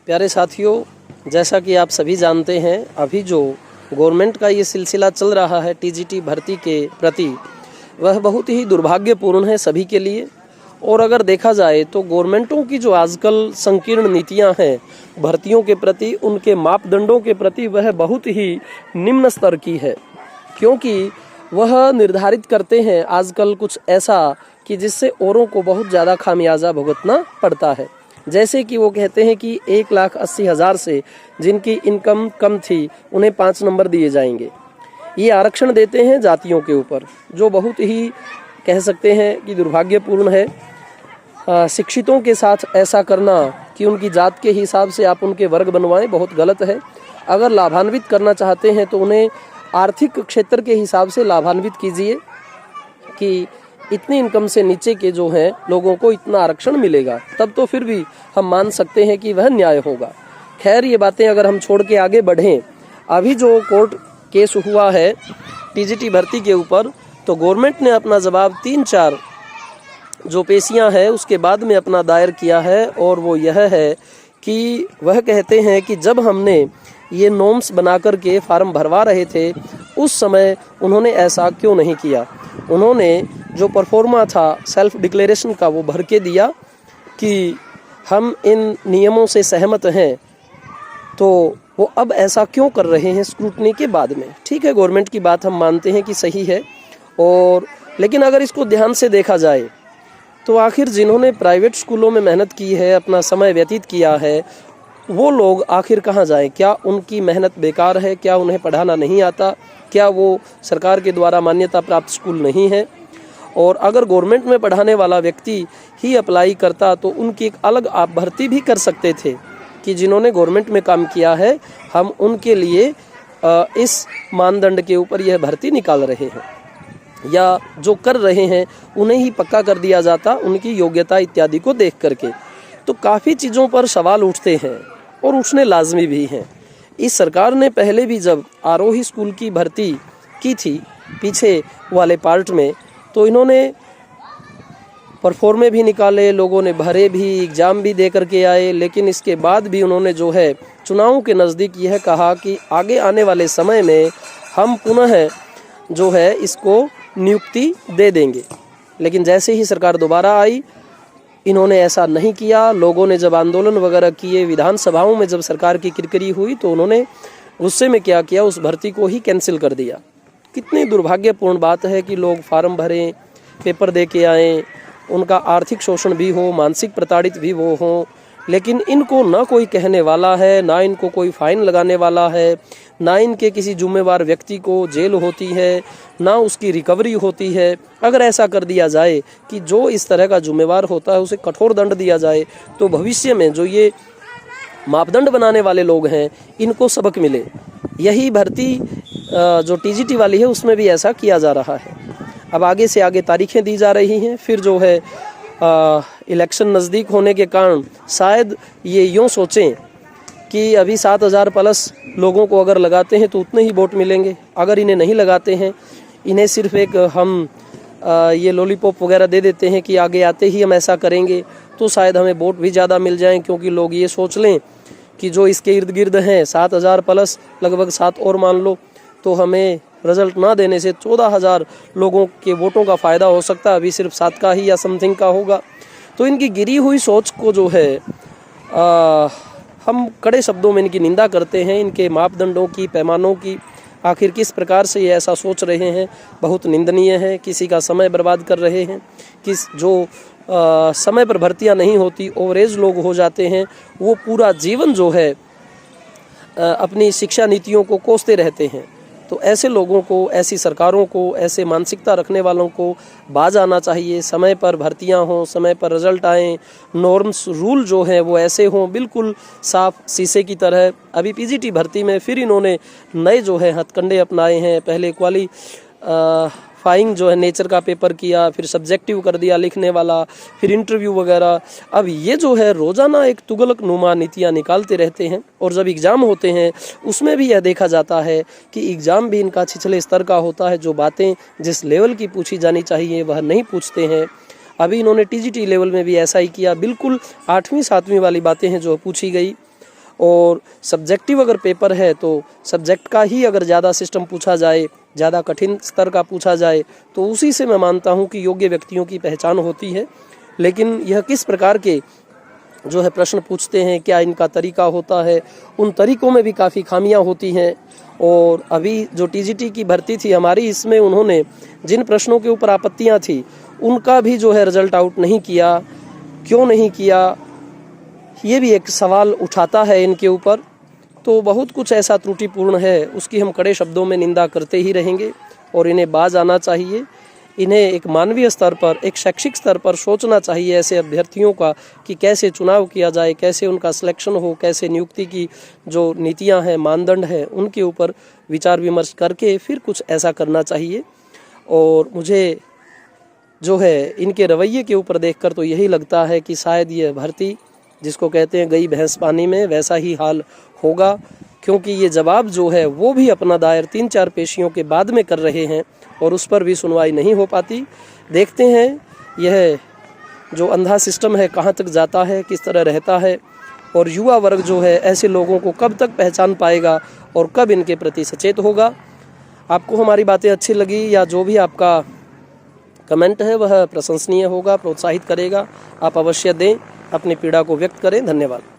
प्यारे साथियों, जैसा कि आप सभी जानते हैं, अभी जो गवर्नमेंट का ये सिलसिला चल रहा है टीजीटी भर्ती के प्रति, वह बहुत ही दुर्भाग्यपूर्ण है सभी के लिए। और अगर देखा जाए तो गवर्नमेंटों की जो आजकल संकीर्ण नीतियां हैं भर्तियों के प्रति, उनके मापदंडों के प्रति, वह बहुत ही निम्न स्तर की है, क्योंकि वह निर्धारित करते हैं आजकल कुछ ऐसा कि जिससे औरों को बहुत ज़्यादा खामियाजा भुगतना पड़ता है। जैसे कि वो कहते हैं कि 1,80,000 से जिनकी इनकम कम थी उन्हें 5 नंबर दिए जाएंगे। ये आरक्षण देते हैं जातियों के ऊपर, जो बहुत ही कह सकते हैं कि दुर्भाग्यपूर्ण है। शिक्षितों के साथ ऐसा करना कि उनकी जात के हिसाब से आप उनके वर्ग बनवाएं, बहुत गलत है। अगर लाभान्वित करना चाहते हैं तो उन्हें आर्थिक क्षेत्र के हिसाब से लाभान्वित कीजिए कि इतनी इनकम से नीचे के जो हैं लोगों को इतना आरक्षण मिलेगा, तब तो फिर भी हम मान सकते हैं कि वह न्याय होगा। खैर, ये बातें अगर हम छोड़ के आगे बढ़ें, अभी जो कोर्ट केस हुआ है टीजीटी भर्ती के ऊपर, तो गवर्नमेंट ने अपना जवाब 3-4 जो पेशियां हैं उसके बाद में अपना दायर किया है, और वो यह है कि वह कहते हैं कि जब हमने ये नॉर्म्स बना कर के फार्म भरवा रहे थे उस समय उन्होंने ऐसा क्यों नहीं किया। उन्होंने जो परफॉर्मा था सेल्फ डिक्लेरेशन का वो भर के दिया कि हम इन नियमों से सहमत हैं, तो वो अब ऐसा क्यों कर रहे हैं स्क्रूटनी के बाद में। ठीक है, गवर्नमेंट की बात हम मानते हैं कि सही है, और लेकिन अगर इसको ध्यान से देखा जाए तो आखिर जिन्होंने प्राइवेट स्कूलों में मेहनत की है, अपना समय व्यतीत किया है, वो लोग आखिर कहाँ जाएं? क्या उनकी मेहनत बेकार है? क्या उन्हें पढ़ाना नहीं आता? क्या वो सरकार के द्वारा मान्यता प्राप्त स्कूल नहीं है? और अगर गवर्नमेंट में पढ़ाने वाला व्यक्ति ही अप्लाई करता तो उनकी एक अलग आप भर्ती भी कर सकते थे कि जिन्होंने गवर्नमेंट में काम किया है, हम उनके लिए इस मानदंड के ऊपर यह भर्ती निकाल रहे हैं, या जो कर रहे हैं उन्हें ही पक्का कर दिया जाता उनकी योग्यता इत्यादि को देख करके। तो काफ़ी चीज़ों पर सवाल उठते हैं और उठने लाजमी भी हैं। इस सरकार ने पहले भी जब आरोही स्कूल की भर्ती की थी पीछे वाले पार्ट में, तो इन्होंने परफॉर्मे भी निकाले, लोगों ने भरे भी, एग्ज़ाम भी दे करके आए, लेकिन इसके बाद भी उन्होंने जो है चुनावों के नज़दीक यह कहा कि आगे आने वाले समय में हम पुनः जो है इसको नियुक्ति दे देंगे। लेकिन जैसे ही सरकार दोबारा आई, इन्होंने ऐसा नहीं किया। लोगों ने जब आंदोलन वगैरह किए, विधानसभाओं में जब सरकार की किरकिरी हुई, तो उन्होंने गुस्से में क्या किया, उस भर्ती को ही कैंसिल कर दिया। कितनी दुर्भाग्यपूर्ण बात है कि लोग फार्म भरें, पेपर दे के आएँ, उनका आर्थिक शोषण भी हो, मानसिक प्रताड़ित भी वो हों, लेकिन इनको ना कोई कहने वाला है, ना इनको कोई फाइन लगाने वाला है, ना इनके किसी जुम्मेवार व्यक्ति को जेल होती है, ना उसकी रिकवरी होती है। अगर ऐसा कर दिया जाए कि जो इस तरह का जुम्मेवार होता है उसे कठोर दंड दिया जाए, तो भविष्य में जो ये मापदंड बनाने वाले लोग हैं इनको सबक मिले। यही भर्ती जो टीजीटी वाली है उसमें भी ऐसा किया जा रहा है। अब आगे से आगे तारीखें दी जा रही हैं, फिर जो है इलेक्शन नज़दीक होने के कारण शायद ये यूँ सोचें कि अभी 7,000 प्लस लोगों को अगर लगाते हैं तो उतने ही वोट मिलेंगे। अगर इन्हें नहीं लगाते हैं, इन्हें सिर्फ एक हम ये लॉलीपॉप वगैरह दे देते हैं कि आगे आते ही हम ऐसा करेंगे, तो शायद हमें वोट भी ज़्यादा मिल जाएं, क्योंकि लोग ये सोच लें कि जो इसके इर्द गिर्द हैं 7,000 प्लस, लगभग 7 और मान लो, तो हमें रिजल्ट ना देने से 14,000 लोगों के वोटों का फ़ायदा हो सकता है, अभी सिर्फ 7 का ही या समथिंग का होगा। तो इनकी गिरी हुई सोच को जो है हम कड़े शब्दों में इनकी निंदा करते हैं, इनके मापदंडों की, पैमानों की। आखिर किस प्रकार से ये ऐसा सोच रहे हैं, बहुत निंदनीय है। किसी का समय बर्बाद कर रहे हैं, किस जो समय पर भर्तियां नहीं होती, ओवरेज लोग हो जाते हैं, वो पूरा जीवन जो है अपनी शिक्षा नीतियों को कोसते रहते हैं। तो ऐसे लोगों को, ऐसी सरकारों को, ऐसे मानसिकता रखने वालों को बाज आना चाहिए। समय पर भर्तियां हों, समय पर रिजल्ट आएँ, नॉर्म्स रूल जो हैं वो ऐसे हों, बिल्कुल साफ शीशे की तरह। अभी पीजीटी भर्ती में फिर इन्होंने नए जो है हथकंडे अपनाए हैं। पहले क्वालिफाइंग जो है नेचर का पेपर किया, फिर सब्जेक्टिव कर दिया लिखने वाला, फिर इंटरव्यू वगैरह। अब ये जो है रोज़ाना एक तुगलक नुमा नीतियाँ निकालते रहते हैं, और जब एग्ज़ाम होते हैं उसमें भी यह देखा जाता है कि एग्ज़ाम भी इनका छिछले स्तर का होता है। जो बातें जिस लेवल की पूछी जानी चाहिए वह नहीं पूछते हैं। अभी इन्होंने टीजीटी लेवल में भी ऐसा ही किया, बिल्कुल 8वीं 7वीं वाली बातें हैं जो पूछी गई। और सब्जेक्टिव अगर पेपर है तो सब्जेक्ट का ही अगर ज़्यादा सिस्टम पूछा जाए, ज़्यादा कठिन स्तर का पूछा जाए, तो उसी से मैं मानता हूँ कि योग्य व्यक्तियों की पहचान होती है। लेकिन यह किस प्रकार के जो है प्रश्न पूछते हैं, क्या इनका तरीका होता है, उन तरीकों में भी काफ़ी खामियां होती हैं। और अभी जो टीजीटी की भर्ती थी हमारी, इसमें उन्होंने जिन प्रश्नों के ऊपर आपत्तियां थी उनका भी जो है रिजल्ट आउट नहीं किया। क्यों नहीं किया, ये भी एक सवाल उठाता है इनके ऊपर। तो बहुत कुछ ऐसा त्रुटिपूर्ण है, उसकी हम कड़े शब्दों में निंदा करते ही रहेंगे और इन्हें बाज आना चाहिए। इन्हें एक मानवीय स्तर पर, एक शैक्षिक स्तर पर सोचना चाहिए ऐसे अभ्यर्थियों का कि कैसे चुनाव किया जाए, कैसे उनका सिलेक्शन हो, कैसे नियुक्ति की जो नीतियां हैं, मानदंड हैं, उनके ऊपर विचार विमर्श करके फिर कुछ ऐसा करना चाहिए। और मुझे जो है इनके रवैये के ऊपर देखकर तो यही लगता है कि शायद ये भर्ती, जिसको कहते हैं गई भैंस पानी में, वैसा ही हाल होगा। क्योंकि ये जवाब जो है वो भी अपना दायर 3-4 पेशियों के बाद में कर रहे हैं और उस पर भी सुनवाई नहीं हो पाती। देखते हैं यह जो अंधा सिस्टम है कहाँ तक जाता है, किस तरह रहता है, और युवा वर्ग जो है ऐसे लोगों को कब तक पहचान पाएगा और कब इनके प्रति सचेत होगा। आपको हमारी बातें अच्छी लगी या जो भी आपका कमेंट है वह प्रशंसनीय होगा, प्रोत्साहित करेगा, आप अवश्य दें, अपनी पीड़ा को व्यक्त करें। धन्यवाद।